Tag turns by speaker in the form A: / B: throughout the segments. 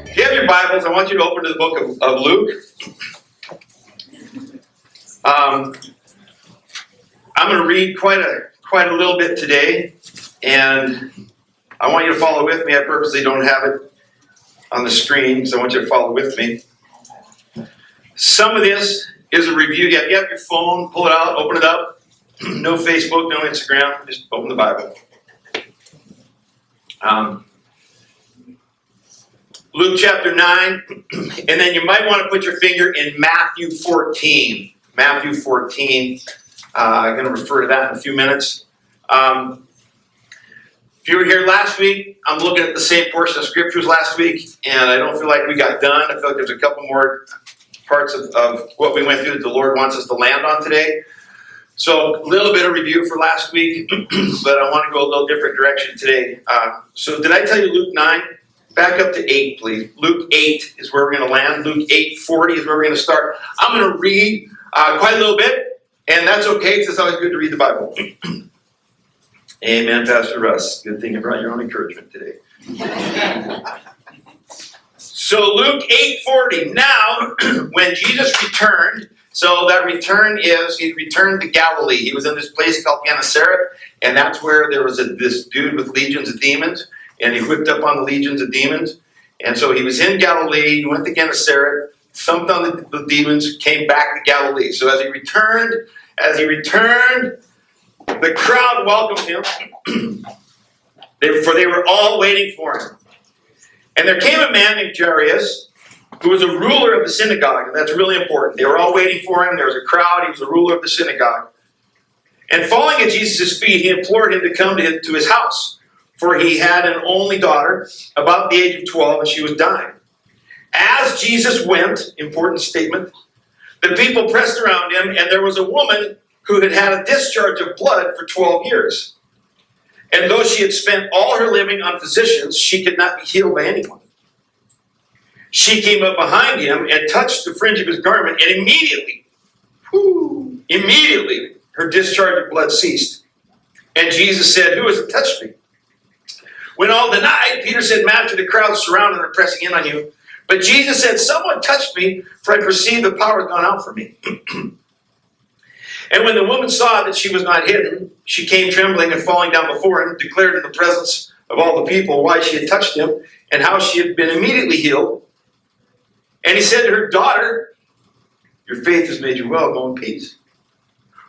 A: If you have your Bibles, I want you to open to the book of Luke. I'm going to read quite a little bit today, and I want you to follow with me. I purposely don't have it on the screen, so I want you to follow with me. Some of this is a review. If you have your phone, pull it out, open it up. No Facebook, no Instagram. Just open the Bible. Luke chapter 9, and then you might want to put your finger in Matthew 14. Matthew 14. I'm going to refer to that in a few minutes. If you were here last week, I'm looking at the same portion of scriptures last week, and I don't feel like we got done. I feel like there's a couple more parts of what we went through that the Lord wants us to land on today. So a little bit of review for last week, but I want to go a little different direction today. So did I tell you Luke 9? Back up to 8, please. Luke 8 is where we're going to land. Luke 8:40 is where we're going to start. I'm going to read quite a little bit, and that's okay because it's always good to read the Bible. Amen, Pastor Russ. Good thing you brought your own encouragement today. So Luke 8:40. Now, when Jesus returned, so that return is, he returned to Galilee. He was in this place called Gennesaret, and that's where there was this dude with legions of demons. And he whipped up on the legions of demons. And so he was in Galilee, he went to Gennesaret, thumped on the demons, came back to Galilee. So as he returned, the crowd welcomed him, for they were all waiting for him. And there came a man named Jairus, who was a ruler of the synagogue, and that's really important. They were all waiting for him, there was a crowd, he was a ruler of the synagogue. And falling at Jesus' feet, he implored him to come to his house. For he had an only daughter, about the age of 12, and she was dying. As Jesus went, important statement, the people pressed around him, and there was a woman who had had a discharge of blood for 12 years. And though she had spent all her living on physicians, she could not be healed by anyone. She came up behind him and touched the fringe of his garment, and immediately, her discharge of blood ceased. And Jesus said, "Who has touched me?" When all denied, Peter said, "Master, the crowd surrounded and are pressing in on you." But Jesus said, "Someone touched me, for I perceive the power has gone out from me." And when the woman saw that she was not hidden, she came trembling and falling down before him, declared in the presence of all the people why she had touched him and how she had been immediately healed. And he said to her, "Daughter, your faith has made you well. Go in peace."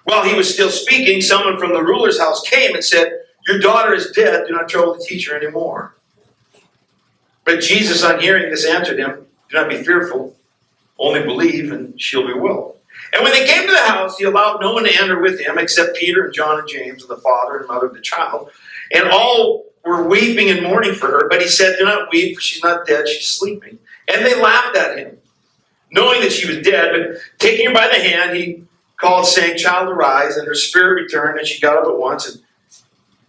A: While he was still speaking, someone from the ruler's house came and said, "Your daughter is dead. Do not trouble the teacher anymore." But Jesus, on hearing this, answered him, "Do not be fearful. Only believe, and she'll be well." And when they came to the house, he allowed no one to enter with him except Peter and John and James and the father and mother of the child. And all were weeping and mourning for her. But he said, "Do not weep, for she's not dead. She's sleeping." And they laughed at him, knowing that she was dead. But taking her by the hand, he called, saying, "Child, arise." And her spirit returned, and she got up at once. And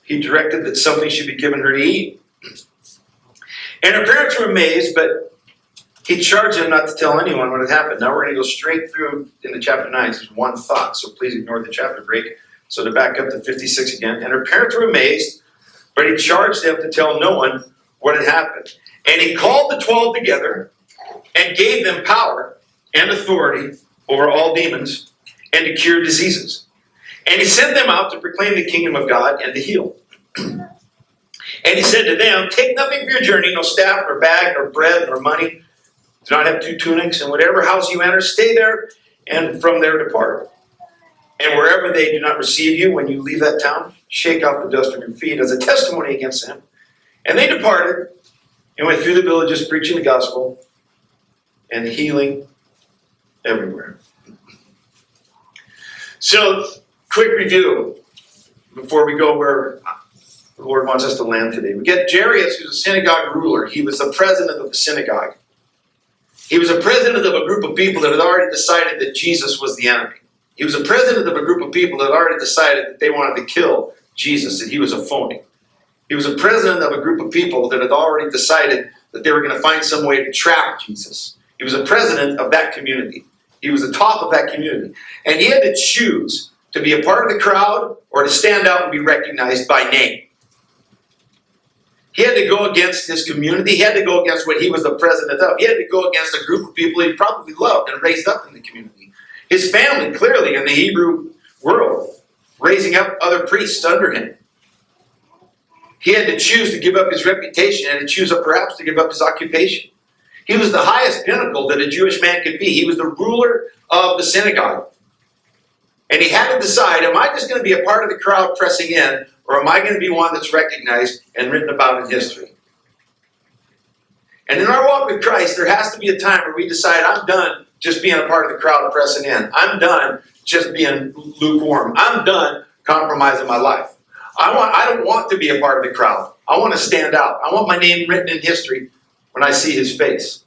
A: he directed that something should be given her to eat. And her parents were amazed, but he charged them not to tell anyone what had happened. Now we're going to go straight through into chapter 9. It's just one thought, so please ignore the chapter break. So to back up to 56 again. And her parents were amazed, but he charged them to tell no one what had happened. And he called the 12 together and gave them power and authority over all demons and to cure diseases. And he sent them out to proclaim the kingdom of God and to heal. And he said to them, "Take nothing for your journey, no staff, nor bag, nor bread, nor money. Do not have 2 tunics, and whatever house you enter, stay there, and from there depart. And wherever they do not receive you, when you leave that town, shake off the dust from your feet as a testimony against them." And they departed and went through the villages preaching the gospel and healing everywhere. So, quick review before we go where the Lord wants us to land today. We get Jairus, who's a synagogue ruler. He was the president of the synagogue. He was a president of a group of people that had already decided that Jesus was the enemy. He was a president of a group of people that had already decided that they wanted to kill Jesus, that he was a phony. He was a president of a group of people that had already decided that they were going to find some way to trap Jesus. He was a president of that community. He was the top of that community. And he had to choose to be a part of the crowd or to stand out and be recognized by name. He had to go against his community. He had to go against what he was the president of. He had to go against a group of people he probably loved and raised up in the community. His family, clearly, in the Hebrew world, raising up other priests under him. He had to choose to give up his reputation and to choose perhaps to give up his occupation. He was the highest pinnacle that a Jewish man could be. He was the ruler of the synagogue. And he had to decide, am I just going to be a part of the crowd pressing in, or am I going to be one that's recognized and written about in history? And in our walk with Christ, there has to be a time where we decide, I'm done just being a part of the crowd pressing in. I'm done just being lukewarm. I'm done compromising my life. I don't want to be a part of the crowd. I want to stand out. I want my name written in history when I see his face.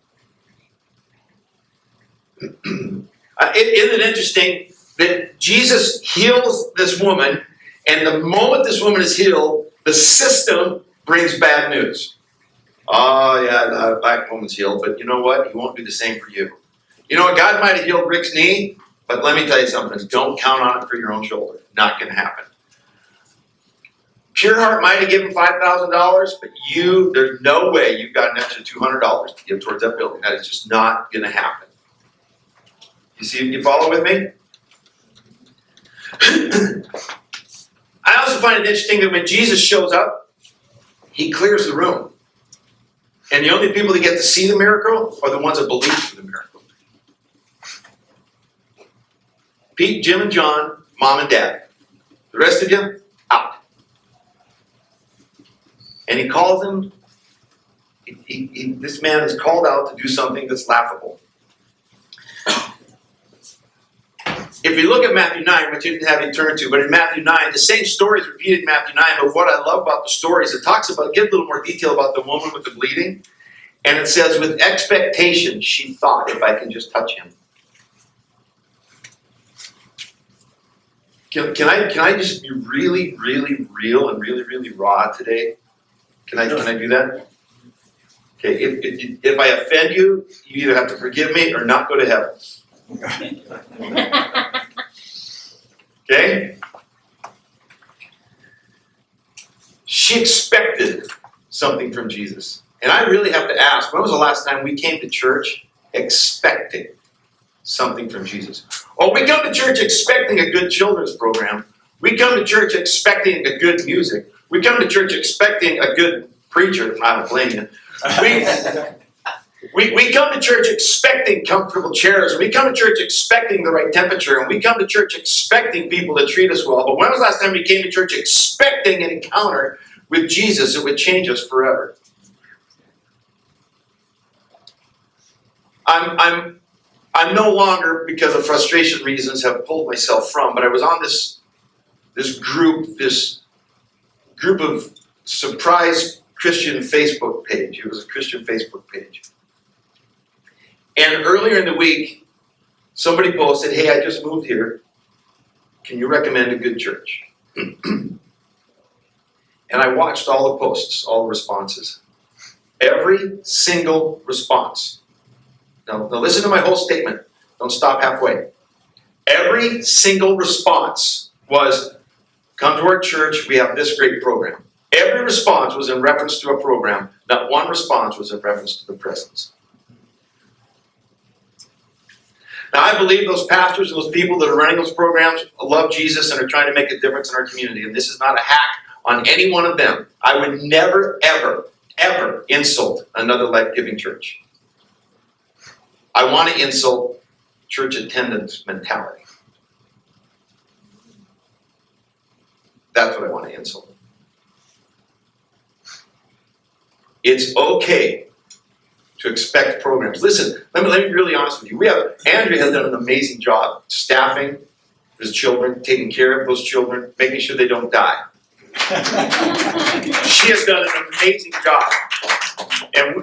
A: Isn't it interesting that Jesus heals this woman, and the moment this woman is healed, the system brings bad news. Oh, yeah, the black woman's healed, but you know what? He won't do the same for you. You know what? God might have healed Rick's knee, but let me tell you something. Don't count on it for your own shoulder. Not going to happen. Pure Heart might have given $5,000, but there's no way you've got an extra $200 to give towards that building. That is just not going to happen. You see, you follow with me? I also find it interesting that when Jesus shows up, he clears the room. And the only people that get to see the miracle are the ones that believe for the miracle. Pete, Jim, and John, mom and dad. The rest of you, out. And he calls them, this man is called out to do something that's laughable. If you look at Matthew 9, which you didn't have you turn to, but in Matthew 9, the same story is repeated in Matthew 9, but what I love about the story is it talks about, give a little more detail about the woman with the bleeding, and it says, with expectation, she thought, if I can just touch him. Can I just be really, really real and really, really raw today? Can I do that? Okay, if I offend you, you either have to forgive me or not go to heaven. Okay? She expected something from Jesus. And I really have to ask, when was the last time we came to church expecting something from Jesus? Oh, we come to church expecting a good children's program. We come to church expecting a good music. We come to church expecting a good preacher. I don't blame you. We come to church expecting comfortable chairs. We come to church expecting the right temperature. And we come to church expecting people to treat us well. But when was the last time we came to church expecting an encounter with Jesus that would change us forever? I'm no longer, because of frustration reasons, have pulled myself from, but I was on this group of surprise Christian Facebook page. It was a Christian Facebook page. And earlier in the week, somebody posted, hey, I just moved here. Can you recommend a good church? And I watched all the posts, all the responses. Every single response. Now listen to my whole statement. Don't stop halfway. Every single response was, come to our church, we have this great program. Every response was in reference to a program. Not one response was in reference to the presence. Now, I believe those pastors and those people that are running those programs love Jesus and are trying to make a difference in our community. And this is not a hack on any one of them. I would never, ever, ever insult another life-giving church. I want to insult church attendance mentality. That's what I want to insult. It's okay to expect programs. Listen, let me be really honest with you. Andrea has done an amazing job staffing his children, taking care of those children, making sure they don't die. She has done an amazing job. And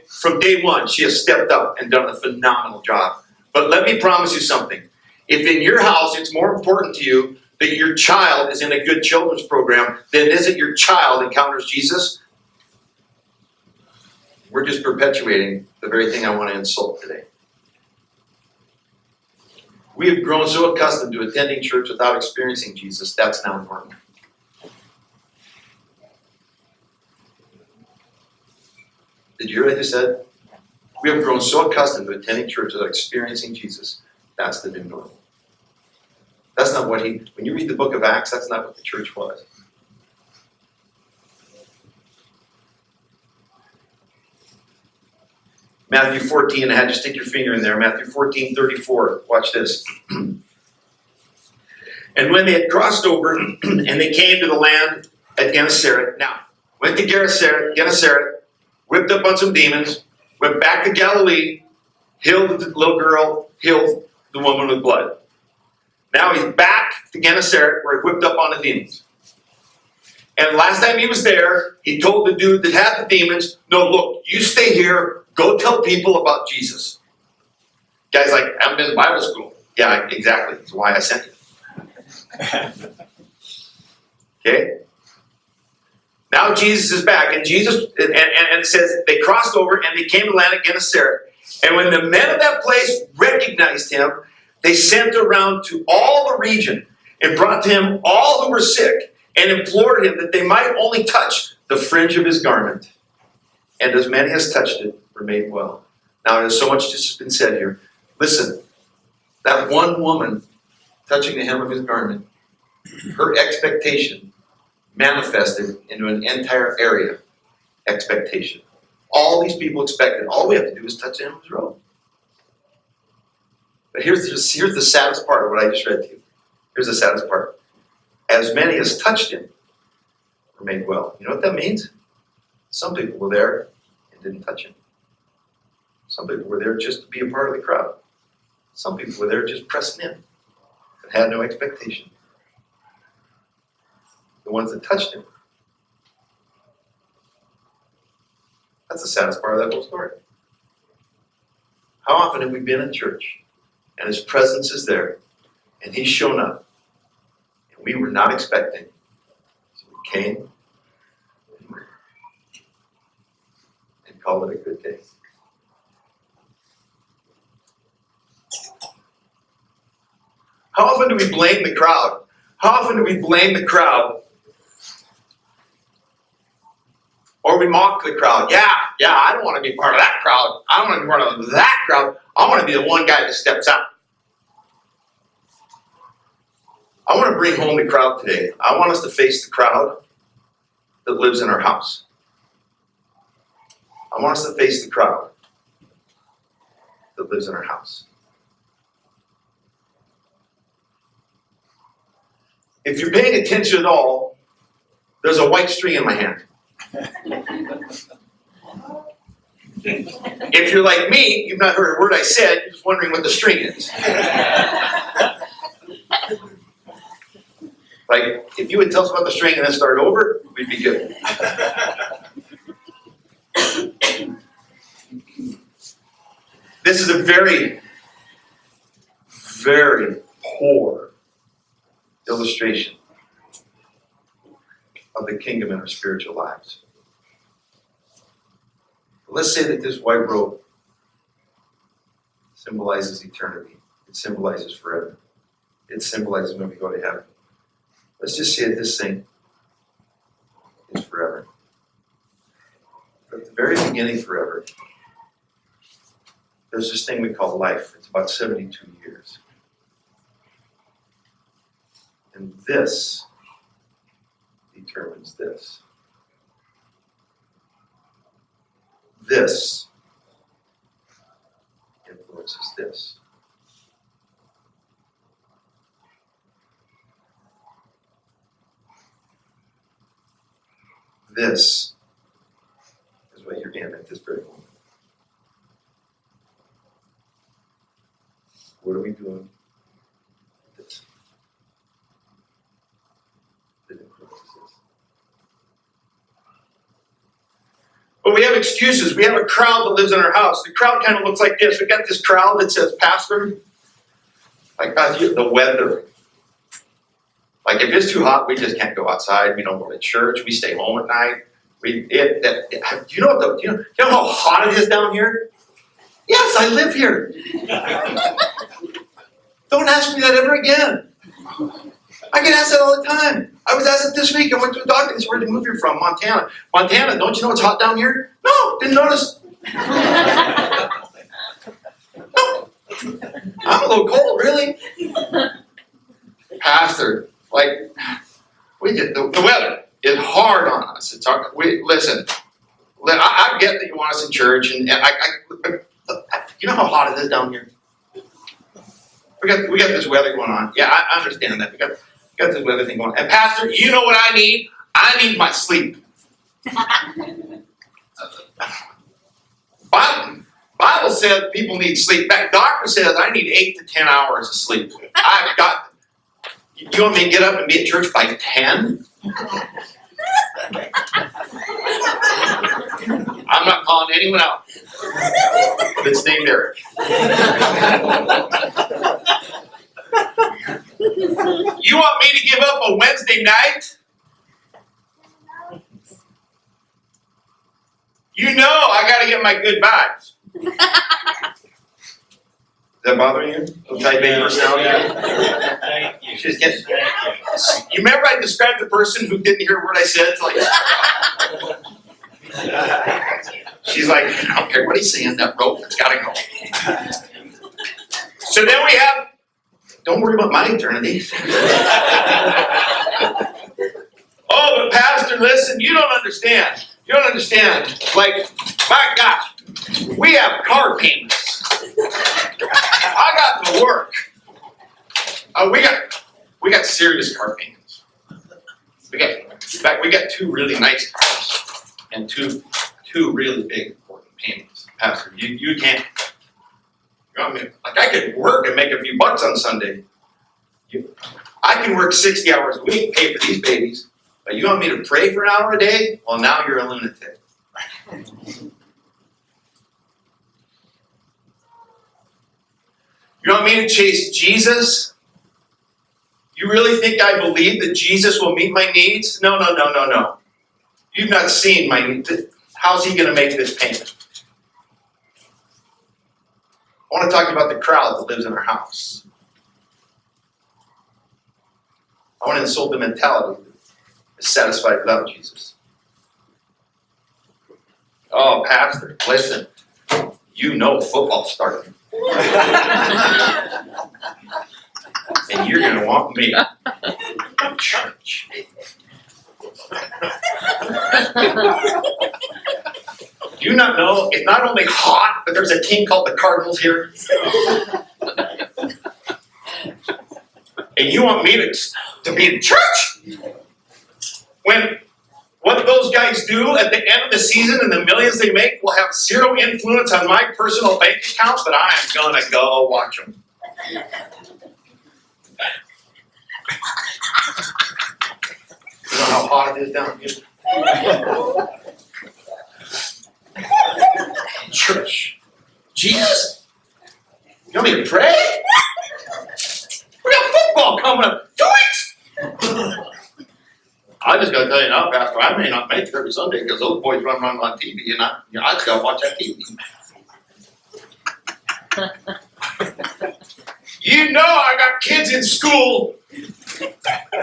A: from day one, she has stepped up and done a phenomenal job. But let me promise you something. If in your house it's more important to you that your child is in a good children's program than is it your child encounters Jesus, we're just perpetuating the very thing I want to insult today. We have grown so accustomed to attending church without experiencing Jesus, that's now normal. Did you hear what I just said? We have grown so accustomed to attending church without experiencing Jesus. That's the new normal. That's not what when you read the book of Acts, that's not what the church was. Matthew 14, I had you stick your finger in there. Matthew 14:34. Watch this. And when they had crossed over and they came to the land at Gennesaret, now, went to Gennesaret, whipped up on some demons, went back to Galilee, healed the little girl, healed the woman with blood. Now he's back to Gennesaret where he whipped up on the demons. And last time he was there, he told the dude that had the demons, no, look, you stay here, go tell people about Jesus. Guy's like, I haven't been to Bible school. Yeah, exactly. That's why I sent you. Okay? Now Jesus is back, and it says they crossed over and they came to land at Gennesaret. And when the men of that place recognized him, they sent around to all the region and brought to him all who were sick and implored him that they might only touch the fringe of his garment. And as many as touched it were made well. Now there's so much just been said here. Listen, that one woman touching the hem of his garment, her expectation manifested into an entire area expectation. All these people expected. All we have to do is touch the hem of his robe. But here's the saddest part of what I just read to you. Here's the saddest part. As many as touched him were made well. You know what that means? Some people were there and didn't touch him. Some people were there just to be a part of the crowd. Some people were there just pressing in and had no expectation. The ones that touched him. That's the saddest part of that whole story. How often have we been in church and his presence is there and he's shown up and we were not expecting. So we came and called it a good day. How often do we blame the crowd? How often do we blame the crowd? Or we mock the crowd. Yeah, I don't want to be part of that crowd. I don't want to be part of that crowd. I want to be the one guy that steps out. I want to bring home the crowd today. I want us to face the crowd that lives in our house. I want us to face the crowd that lives in our house. If you're paying attention at all, there's a white string in my hand. If you're like me, you've not heard a word I said, you're just wondering what the string is. Like, if you would tell us about the string and then start over, we'd be good. This is a very, very poor illustration of the kingdom in our spiritual lives. Let's say that this white robe symbolizes eternity. It symbolizes forever. It symbolizes when we go to heaven. Let's just say that this thing is forever. But at the very beginning, forever, there's this thing we call life. It's about 72 years. And this determines this. This influences this. This is what you're getting at this very moment. What are we doing with this? That influences this. But we have excuses. We have a crowd that lives in our house. The crowd kind of looks like this. We got this crowd that says, Pastor, like the weather. Like if it's too hot, we just can't go outside. We don't go to church. We stay home at night. Do you know how hot it is down here? Yes, I live here. Don't ask me that ever again. I get asked that all the time. I was asked it this week. I went to a doctor. He said, where'd you move here from? Montana. Montana, don't you know it's hot down here? No, didn't notice. No. I'm a little cold, really. Pastor, like, we get the weather is hard on us. It's hard. Listen, I get that you want us in church, and you know how hot it is down here? We got this weather going on. Yeah, I understand that. We got this weather thing going on. And Pastor, you know what I need? I need my sleep. Bible says people need sleep. In fact, doctor says I need 8 to 10 hours of sleep. I've got. You want me to get up and be at church by 10? I'm not calling anyone out that's named Eric. You want me to give up a Wednesday night? You know I got to get my good vibes. Is that bothering you? Little type A personality?
B: Thank you.
A: She's getting, you remember I described the person who didn't hear a word I said? She's like, I don't care what he's saying, that rope, it's got to go. So then we have, don't worry about my eternity. Oh, but Pastor, listen, you don't understand. You don't understand. Like, my gosh, we have car payments. I got to work. We got serious car payments. In fact, we got 2 really nice cars and two really big important payments. Pastor, you can't. You know what I mean? Like, I could work and make a few bucks on Sunday. I can work 60 hours a week, pay for these babies. But you want me to pray for an hour a day? Well, now you're a lunatic. You want me to chase Jesus? You really think I believe that Jesus will meet my needs? No. You've not seen my needs. How's he going to make this payment? I want to talk about the crowd that lives in our house. I want to insult the mentality that is satisfied without Jesus. Oh, Pastor, listen. You know football's starting. And you're going to want me in church. Do you not know it's not only hot, but there's a team called the Cardinals here? And you want me to be in church? When what those guys do at the end of the season and the millions they make will have zero influence on my personal bank account, but I am going to go watch them. You know how hot it is down here? Church. Jesus? You want me to pray? We got football coming up. Do it! I just got to tell you now, Pastor, I may not make it every Sunday because those boys run around on TV and I just got to watch that TV. You know I got kids in school.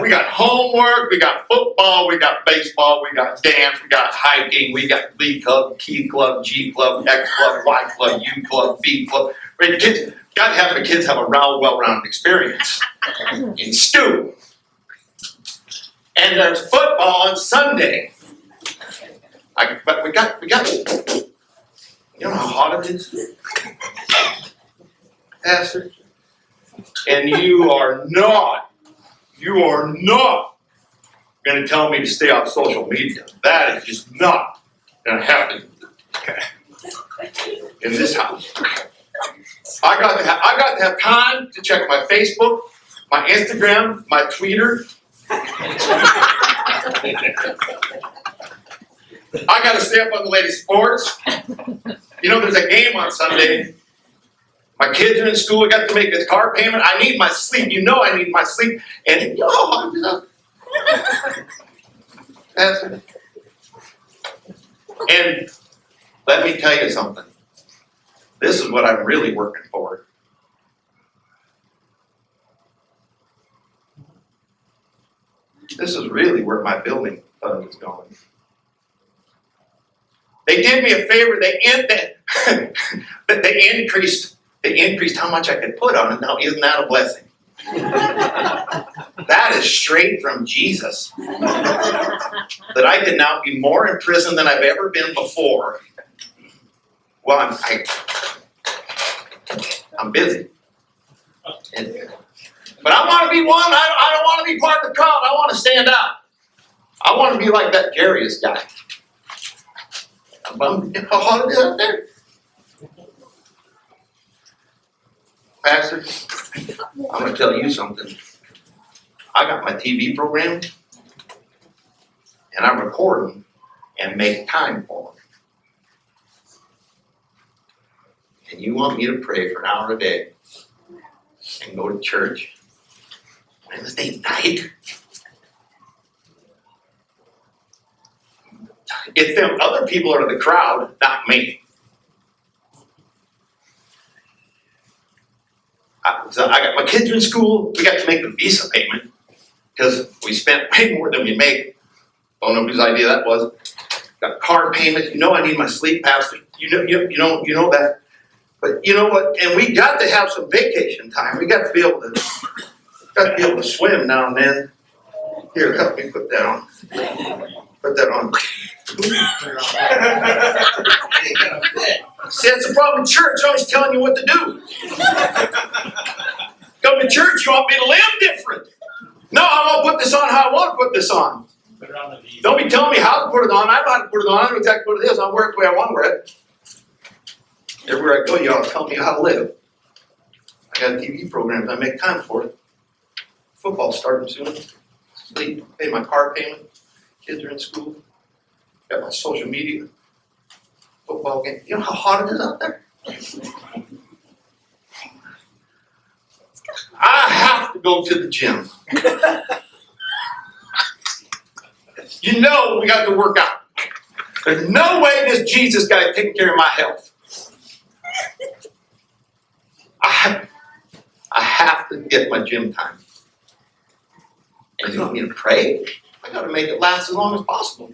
A: We got homework, we got football, we got baseball, we got dance, we got hiking, we got B club, Key club, G club, X club, Y club, U club, B club. Right, kids, got to have the kids have a well-rounded experience in school. And there's football on Sunday. But we got. You know how hot it is, Pastor. And you are not going to tell me to stay off social media. That is just not going to happen in this house. I got to have time to check my Facebook, my Instagram, my Twitter. I got to stay up on the latest sports. You know, there's a game on Sunday. My kids are in school. I got to make this car payment. I need my sleep. You know I need my sleep. And and let me tell you something. This is what I'm really working for. This is really where my building fund is going. They did me a favor. They increased how much I could put on it. Now, isn't that a blessing? That is straight from Jesus. That I can now be more in prison than I've ever been before. Well, I'm busy. But I want to be one. I don't want to be part of the crowd. I want to stand out. I want to be like that Jarius guy. How hot it is out there? Pastor, I'm going to tell you something. I got my TV program, and I record them and make time for them. And you want me to pray for an hour a day and go to church Wednesday night? It's them other people are the crowd, not me. So I got my kids in school. We got to make the visa payment because we spent way more than we make. Don't know whose idea that was. Got car payments. You know I need my sleep, Pastor. You know that. But you know what? And we got to have some vacation time. We got to be able to swim now and then. Here, help me put that on. Put that on. See, that's the problem in church. Always telling you what to do. Come to church, you want me to live different. No, I'm going to put this on how I want to put this on. Don't be telling me how to put it on. I know how to put it on. I know exactly what it is. I'll wear it the way I want to wear it. Everywhere I go, y'all tell me how to live. I got TV programs. I make time for it. Football's starting soon. Sleep, pay my car payment. Kids are in school. Got my social media. Football game. You know how hot it is out there? I have to go to the gym. You know we got to work out. There's no way this Jesus guy is taking care of my health. I have to get my gym time. And you want me to pray? I got to make it last as long as possible.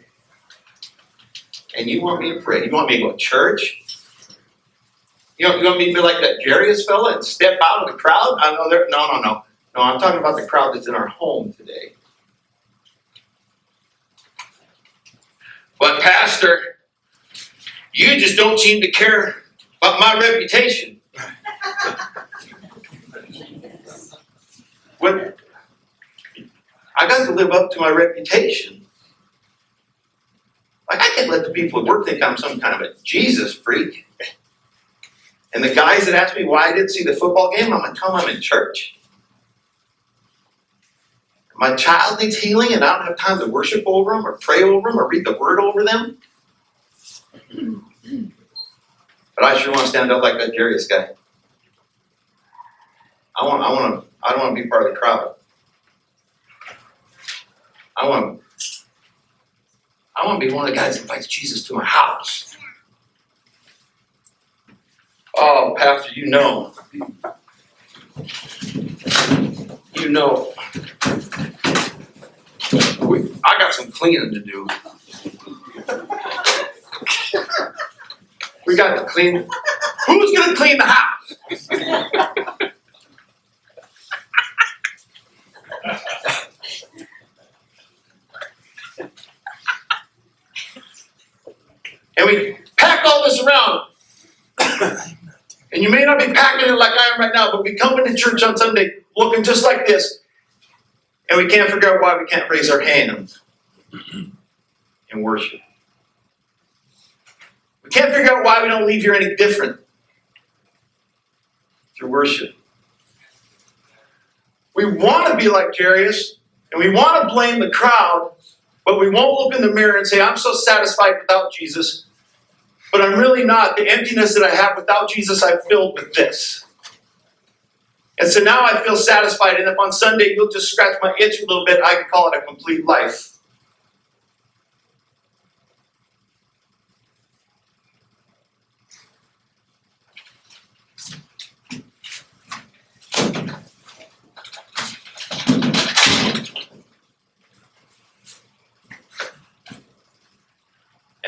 A: And you want me to pray? You want me to go to church? You want me to be like that Jarius fella and step out of the crowd? I know there. No. No, I'm talking about the crowd that's in our home today. But Pastor, you just don't seem to care about my reputation. When I got to live up to my reputation. Like, I can't let the people at work think I'm some kind of a Jesus freak. And the guys that ask me why I didn't see the football game, I'm going to tell them I'm in church. My child needs healing and I don't have time to worship over them or pray over them or read the word over them. But I sure want to stand up like that Jarius guy. I don't want to be part of the crowd. I want to be one of the guys that invites Jesus to my house. Oh, Pastor, you know. I got some cleaning to do. We got to clean. Who's going to clean the house? And we pack all this around. And you may not be packing it like I am right now, but we come into church on Sunday looking just like this. And we can't figure out why we can't raise our hands in worship. We can't figure out why we don't leave here any different through worship. We want to be like Jarius, and we want to blame the crowd, but we won't look in the mirror and say, I'm so satisfied without Jesus, but I'm really not. The emptiness that I have without Jesus, I've filled with this. And so now I feel satisfied, and if on Sunday you'll just scratch my itch a little bit, I can call it a complete life.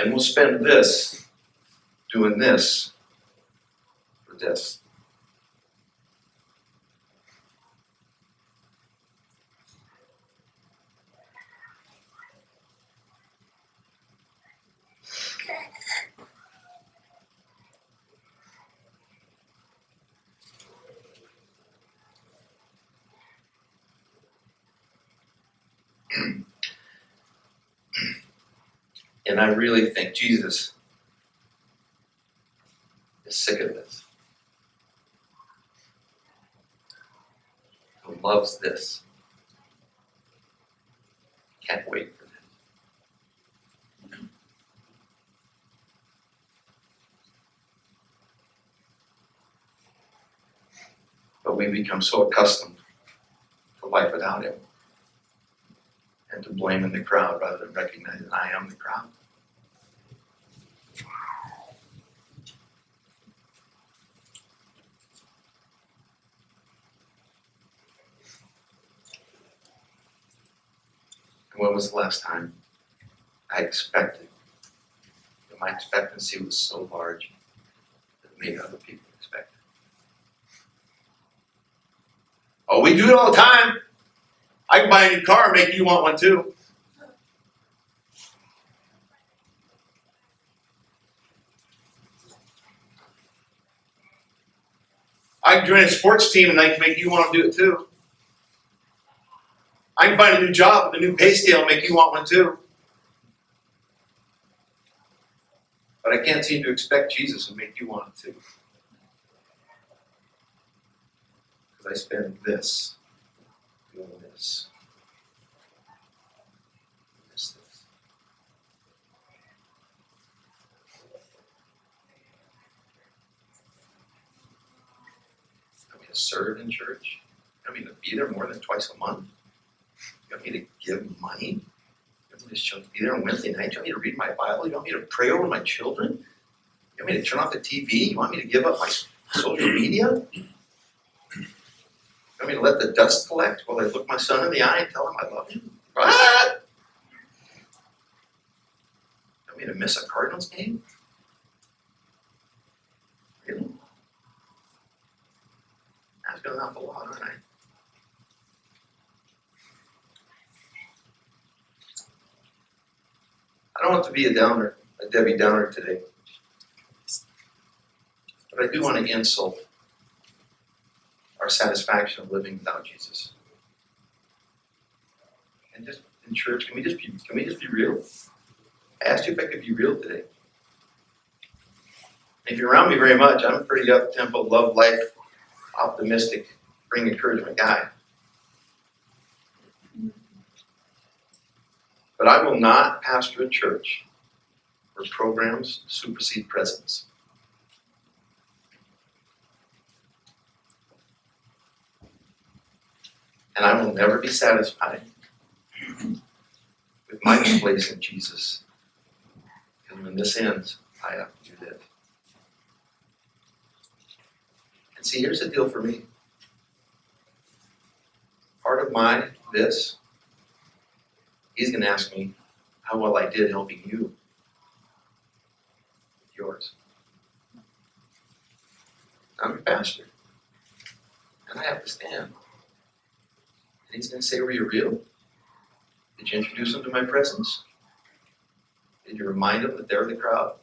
A: And we'll spend this doing this for this. And I really think Jesus is sick of this. Who loves this. Can't wait for this. But we become so accustomed to life without him. And to blaming the crowd rather than recognizing I am the crowd. And when was the last time I expected? And my expectancy was so large that it made other people expect it. Oh, we do it all the time. I can buy a new car and make you want one too. I can join a sports team and I can make you want to do it too. I can find a new job with a new pay scale and make you want one too. But I can't seem to expect Jesus and make you want it too. Because I spend this doing this. This. I mean, to serve in church. I mean, to be there more than twice a month. You want me to give money? You want me to be there on Wednesday night? You want me to read my Bible? You want me to pray over my children? You want me to turn off the TV? You want me to give up my social media? You want me to let the dust collect while I look my son in the eye and tell him I love him? What? You want me to miss a Cardinals game? Really? That's been an awful lot, aren't I? I don't want to be a downer, a Debbie Downer today. But I do want to insult our satisfaction of living without Jesus. And just in church, can we just be real? I asked you if I could be real today. If you're around me very much, I'm a pretty up-tempo, love life, optimistic, bring encouragement guy. But I will not pastor a church where programs supersede presence. And I will never be satisfied with my place in Jesus. And when this ends, I have to do this. And see, here's the deal for me. Part of my this, he's going to ask me how well I did helping you with yours. I'm your pastor. And I have to stand. And he's going to say, were you real? Did you introduce them to my presence? Did you remind them that they're the crowd?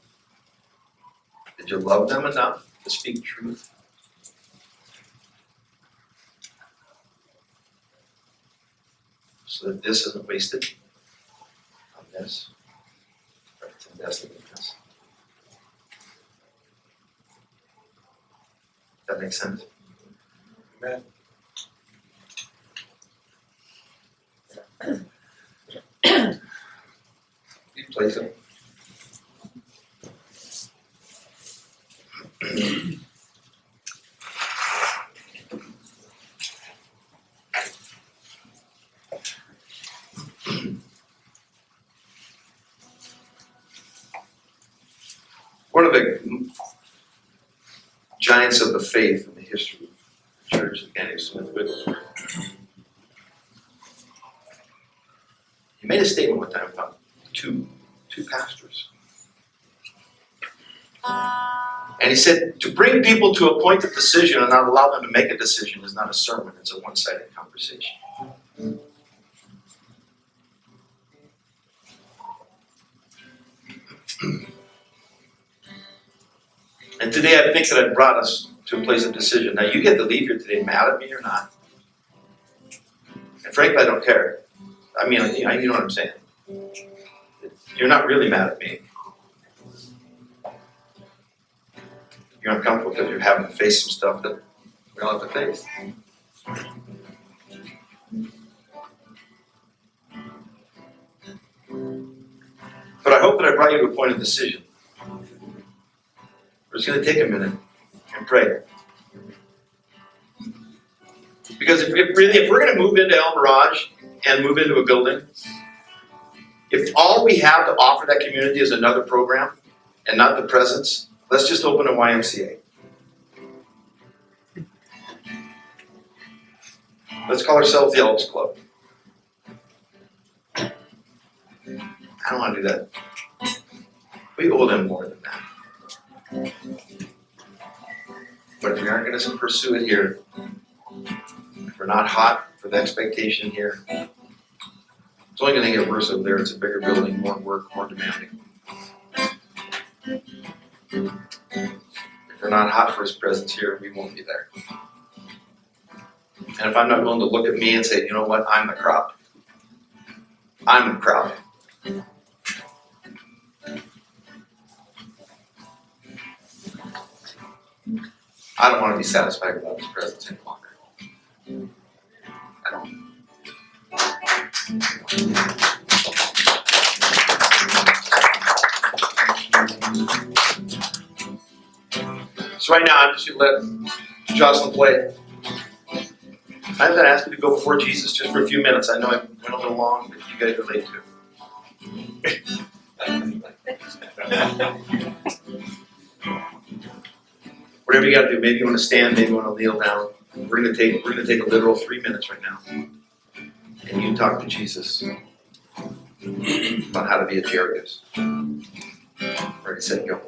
A: Did you love them enough to speak truth? So that this isn't wasted on this, but it's invested in this. That makes sense? Amen. You place it. One of the giants of the faith in the history of the church, Daniel Smith Wigglesworth, he made a statement one time about two pastors. And he said, to bring people to a point of decision and not allow them to make a decision is not a sermon, it's a one-sided conversation. And today I think that I've brought us to a place of decision. Now you get to leave here today mad at me or not. And frankly, I don't care. I mean, you know what I'm saying. You're not really mad at me. You're uncomfortable because you're having to face some stuff that we all have to face. But I hope that I brought you to a point of decision. We're just going to take a minute and pray. Because if we're going to move into El Mirage and move into a building, if all we have to offer that community is another program and not the presence, let's just open a YMCA. Let's call ourselves the Elks Club. I don't want to do that. We owe them more than that. But if we aren't going to pursue it here, if we're not hot for the expectation here, it's only going to get worse over there. It's a bigger building, more work, more demanding. If we're not hot for his presence here, we won't be there. And if I'm not willing to look at me and say, you know what, I'm the crowd. I'm the crowd. I don't want to be satisfied without his presence any longer. I don't. So right now, I'm just going to let Jocelyn play. I'm going to ask you to go before Jesus just for a few minutes. I know I went a little long, but you guys relate to. Whatever you got to do. Maybe you want to stand. Maybe you want to kneel down. We're going to take a literal 3 minutes right now, and you talk to Jesus about how to be a Jericho. Ready, set, go.